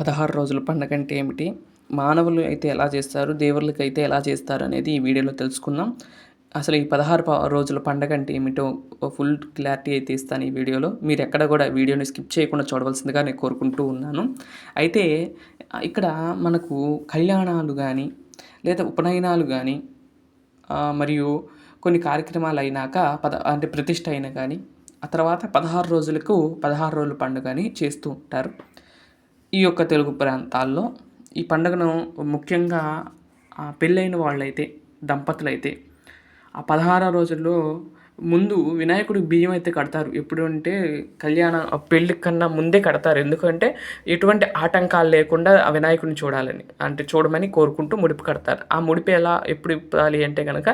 16 రోజుల పండగ అంటే ఏమిటి? మానవులు అయితే ఎలా చేస్తారు? దేవుళ్ళకైతే ఎలా చేస్తారు? అనేది ఈ వీడియోలో తెలుసుకుందాం. అసలు ఈ 16 రోజుల పండగ అంటే ఏమిటో ఫుల్ క్లారిటీ అయితే ఇస్తాను ఈ వీడియోలో. మీరెక్కడ కూడా వీడియోని స్కిప్ చేయకుండా చూడవలసిందిగా నేను కోరుకుంటూ ఉన్నాను. అయితే ఇక్కడ మనకు కళ్యాణాలు గానీ, లేదా ఉపనయనాలు గానీ, మరియు కొన్ని కార్యక్రమాలయినాక అంటే ప్రతిష్ఠ అయినా గానీ, ఆ తర్వాత 16 రోజులకు 16 రోజుల పండుగని చేస్తూ ఉంటారు. ఈ యొక్క తెలుగు ప్రాంతాల్లో ఈ పండుగను ముఖ్యంగా పెళ్ళైన వాళ్ళైతే, దంపతులైతే ఆ 16 రోజుల్లో ముందు వినాయకుడికి బియ్యం అయితే కడతారు. ఎప్పుడు అంటే పెళ్ళి కన్నా ముందే కడతారు. ఎందుకంటే ఎటువంటి ఆటంకాలు లేకుండా ఆ వినాయకుడిని చూడాలని, అంటే చూడమని కోరుకుంటూ ముడిపు కడతారు. ఆ ముడిపు ఎప్పుడు ఇప్పాలి అంటే గనక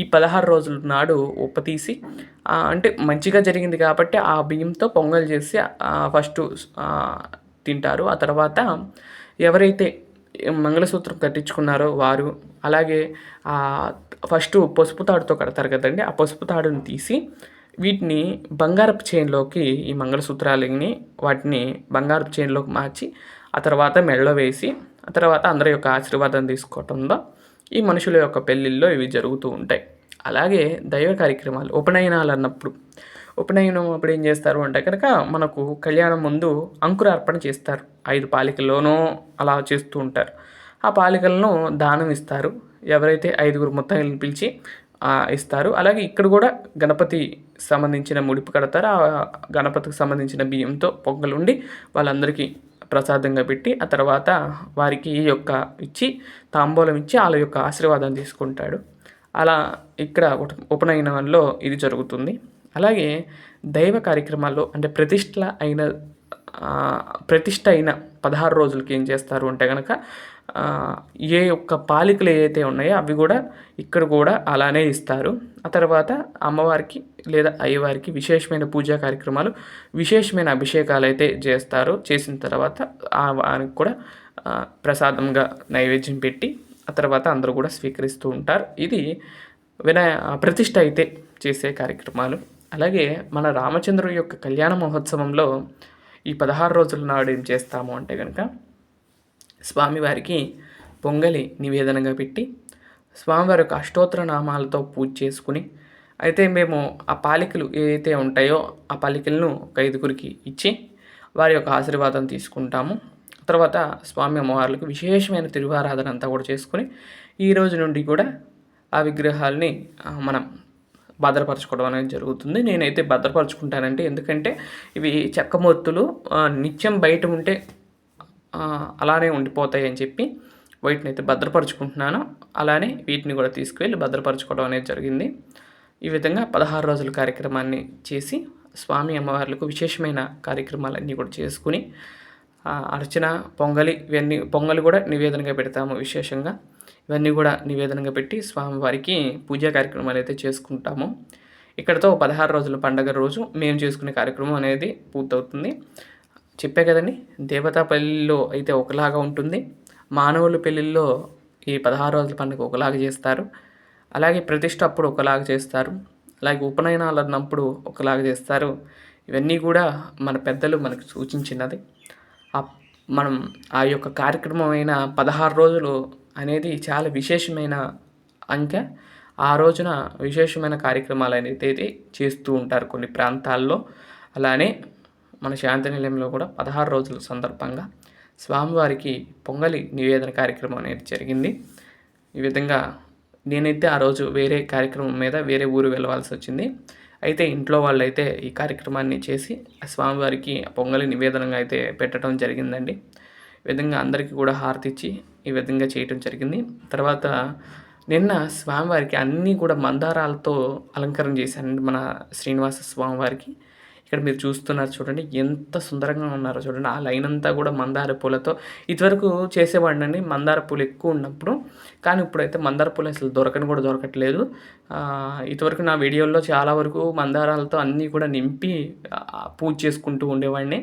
ఈ 16 రోజుల నాడు ఉప్పతీసి, అంటే మంచిగా జరిగింది కాబట్టి ఆ బియ్యంతో పొంగల్ చేసి ఫస్టు తింటారు. ఆ తర్వాత ఎవరైతే మంగళసూత్రం కట్టించుకున్నారో వారు, అలాగే ఫస్టు పసుపు తాడుతో కడతారు కదండీ! ఆ పసుపు తాడుని తీసి వీటిని బంగారపు చైన్‌లోకి, ఈ మంగళసూత్రాలని వాటిని బంగారపు చైన్‌లోకి మార్చి ఆ తర్వాత మెడలో వేసి, ఆ తర్వాత అందరి యొక్క ఆశీర్వాదం తీసుకోవటంలో ఈ మనుషుల యొక్క పెళ్ళిల్లో ఇవి జరుగుతూ ఉంటాయి. అలాగే దైవ కార్యక్రమాలు, ఉపనయనాలు అన్నప్పుడు, ఉపనయనం అప్పుడు ఏం చేస్తారు అంటే కనుక మనకు కళ్యాణం ముందు అంకురార్పణ చేస్తారు. 5 పాలికల్లోనో అలా చేస్తూ ఉంటారు. ఆ పాలికలను దానం ఇస్తారు. ఎవరైతే 5గురు ముత్తైదులను పిలిచి ఇస్తారు. అలాగే ఇక్కడ కూడా గణపతి సంబంధించిన ముడిపు కడతారు. ఆ గణపతికి సంబంధించిన బియ్యంతో పొంగల్ వండి వాళ్ళందరికీ ప్రసాదంగా పెట్టి, ఆ తర్వాత వారికి ఈ యొక్క ఇచ్చి, తాంబూలం ఇచ్చి వాళ్ళ యొక్క ఆశీర్వాదం తీసుకుంటాడు. అలా ఇక్కడ ఉపనయనంలో ఇది జరుగుతుంది. అలాగే దైవ కార్యక్రమాల్లో అంటే ప్రతిష్ఠ అయిన 16 రోజులకి ఏం చేస్తారు అంటే గనక ఏ ఒక్క పాలికలు ఏవైతే ఉన్నాయో అవి కూడా ఇక్కడ కూడా అలానే ఇస్తారు. ఆ తర్వాత అమ్మవారికి లేదా అయ్యవారికి విశేషమైన పూజా కార్యక్రమాలు, విశేషమైన అభిషేకాలు అయితే చేస్తారు. చేసిన తర్వాత వారికి కూడా ప్రసాదంగా నైవేద్యం పెట్టి ఆ తర్వాత అందరూ కూడా స్వీకరిస్తూ ఉంటారు. ఇది ప్రతిష్ఠ అయితే చేసే కార్యక్రమాలు. అలాగే మన రామచంద్రుడి యొక్క కళ్యాణ మహోత్సవంలో ఈ 16 రోజుల నాడు ఏం చేస్తాము అంటే కనుక స్వామివారికి పొంగలి నివేదనగా పెట్టి, స్వామివారి యొక్క అష్టోత్తర నామాలతో పూజ చేసుకుని, అయితే మేము ఆ పాలికలు ఏవైతే ఉంటాయో ఆ పాలికలను ఒక 5గురికి ఇచ్చి వారి యొక్క ఆశీర్వాదం తీసుకుంటాము. తర్వాత స్వామి అమ్మవార్లకు విశేషమైన తిరువారాధన అంతా కూడా చేసుకుని, ఈ రోజు నుండి కూడా ఆ విగ్రహాలని మనం భద్రపరచుకోవడం అనేది జరుగుతుంది. నేనైతే భద్రపరుచుకుంటానండి. ఎందుకంటే ఇవి చెక్కమూర్తులు నిత్యం బయట ఉంటే అలానే ఉండిపోతాయి అని చెప్పి వీటిని అయితే భద్రపరుచుకుంటున్నాను. అలానే వీటిని కూడా తీసుకువెళ్ళి భద్రపరచుకోవడం అనేది జరిగింది. ఈ విధంగా 16 రోజుల కార్యక్రమాన్ని చేసి స్వామి అమ్మవార్లకు విశేషమైన కార్యక్రమాలన్నీ కూడా చేసుకుని, అర్చన, పొంగలి కూడా నివేదనగా పెడతాము విశేషంగా. ఇవన్నీ కూడా నివేదనగా పెట్టి స్వామివారికి పూజా కార్యక్రమాలు అయితే చేసుకుంటాము. ఇక్కడితో 16 రోజుల పండగ రోజు మేము చేసుకునే కార్యక్రమం అనేది పూర్తవుతుంది. చెప్పే కదండి, దేవతా పెళ్ళిలో అయితే ఒకలాగా ఉంటుంది, మానవుల పెళ్ళిల్లో ఈ 16 రోజుల పండుగ ఒకలాగా చేస్తారు. అలాగే ప్రతిష్ఠ అప్పుడు ఒకలాగా చేస్తారు. అలాగే ఉపనయనాలు అన్నప్పుడు ఒకలాగా చేస్తారు. ఇవన్నీ కూడా మన పెద్దలు మనకు సూచించినది. మనం ఆ యొక్క కార్యక్రమం అయిన 16 రోజులు అనేది చాలా విశేషమైన అంకె. ఆ రోజున విశేషమైన కార్యక్రమాలు అనేది చేస్తూ ఉంటారు కొన్ని ప్రాంతాల్లో. అలానే మన శాంతి నిలయంలో కూడా 16 రోజుల సందర్భంగా స్వామివారికి పొంగలి నివేదన కార్యక్రమం అనేది జరిగింది. ఈ విధంగా నేనైతే ఆ రోజు వేరే కార్యక్రమం మీద వేరే ఊరు వెళ్ళవలసి వచ్చింది. అయితే ఇంట్లో వాళ్ళైతే ఈ కార్యక్రమాన్ని చేసి స్వామివారికి పొంగలి నివేదనగా అయితే పెట్టడం జరిగిందండి. ఈ విధంగా అందరికీ కూడా హారతి ఇచ్చి ఈ విధంగా చేయటం జరిగింది. తర్వాత నిన్న స్వామివారికి అన్నీ కూడా మందారాలతో అలంకరణ చేశానండి. మన శ్రీనివాస స్వామివారికి ఇక్కడ మీరు చూస్తున్నారు చూడండి, ఎంత సుందరంగా ఉన్నారో చూడండి. ఆ లైన్ అంతా కూడా మందార పూలతో. ఇదివరకు చేసేవాడినండి మందార పూలు ఎక్కువ ఉన్నప్పుడు, కానీ ఇప్పుడైతే మందార పూలు అసలు దొరకట్లేదు. ఇదివరకు నా వీడియోల్లో చాలా వరకు మందారాలతో అన్నీ కూడా నింపి పూజ చేసుకుంటూ ఉండేవాడిని.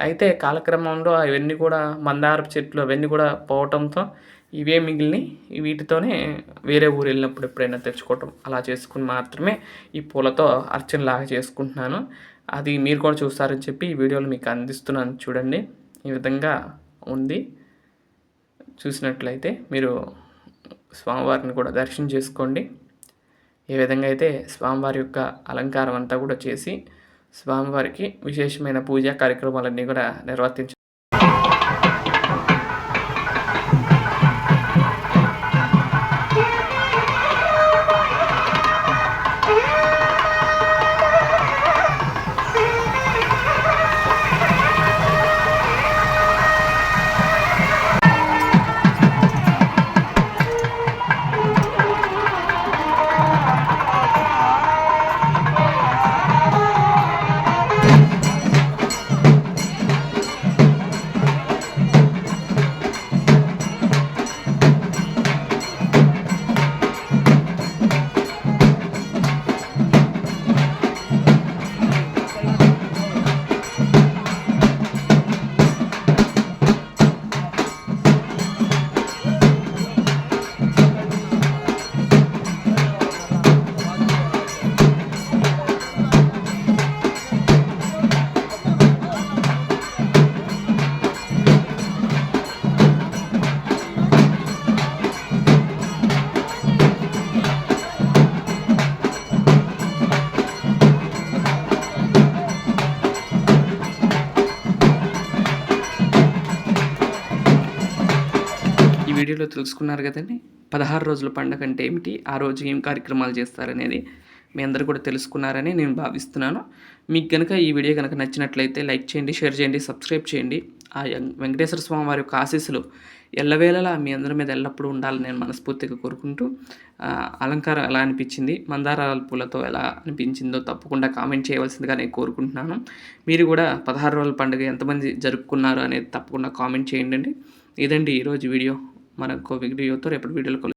అయితే కాలక్రమంలో అవన్నీ కూడా మందారపు చెట్లు అవన్నీ కూడా పోవటంతో ఇవే మిగిలినయి. వీటితోనే వేరే ఊరు వెళ్ళినప్పుడు ఎప్పుడైనా తెచ్చుకోవటం అలా చేసుకుని మాత్రమే ఈ పూలతో అర్చనలాగా చేసుకుంటున్నాను. అది మీరు కూడా చూస్తారని చెప్పి ఈ వీడియోలో మీకు అందిస్తున్నాను చూడండి. ఈ విధంగా ఉంది. చూసినట్లయితే మీరు స్వామివారిని కూడా దర్శనం చేసుకోండి. ఏ విధంగా అయితే స్వామివారి యొక్క అలంకారం అంతా కూడా చేసి స్వామివారికి విశేషమైన పూజా కార్యక్రమాలన్నీ కూడా నిర్వర్తించారు. వీడియోలో తెలుసుకున్నారు కదండి. 16 రోజుల పండగ అంటే ఏమిటి, ఆ రోజు ఏం కార్యక్రమాలు చేస్తారనేది మీ అందరూ కూడా తెలుసుకున్నారని నేను భావిస్తున్నాను. మీకు కనుక ఈ వీడియో కనుక నచ్చినట్లయితే లైక్ చేయండి, షేర్ చేయండి, సబ్స్క్రైబ్ చేయండి. ఆ వెంకటేశ్వర స్వామి వారి యొక్క ఆశీస్సులు ఎల్లవేళలా మీ అందరి మీద ఎల్లప్పుడూ ఉండాలని నేను మనస్ఫూర్తిగా కోరుకుంటూ, అలంకారం ఎలా అనిపించింది, మందారాల పూలతో ఎలా అనిపించిందో తప్పకుండా కామెంట్ చేయవలసిందిగా నేను కోరుకుంటున్నాను. మీరు కూడా 16 రోజుల పండుగ ఎంతమంది జరుపుకున్నారు అనేది తప్పకుండా కామెంట్ చేయండి. ఇదండి ఈరోజు వీడియో. మనకు వీడియోతో రేపటి వీడియోలో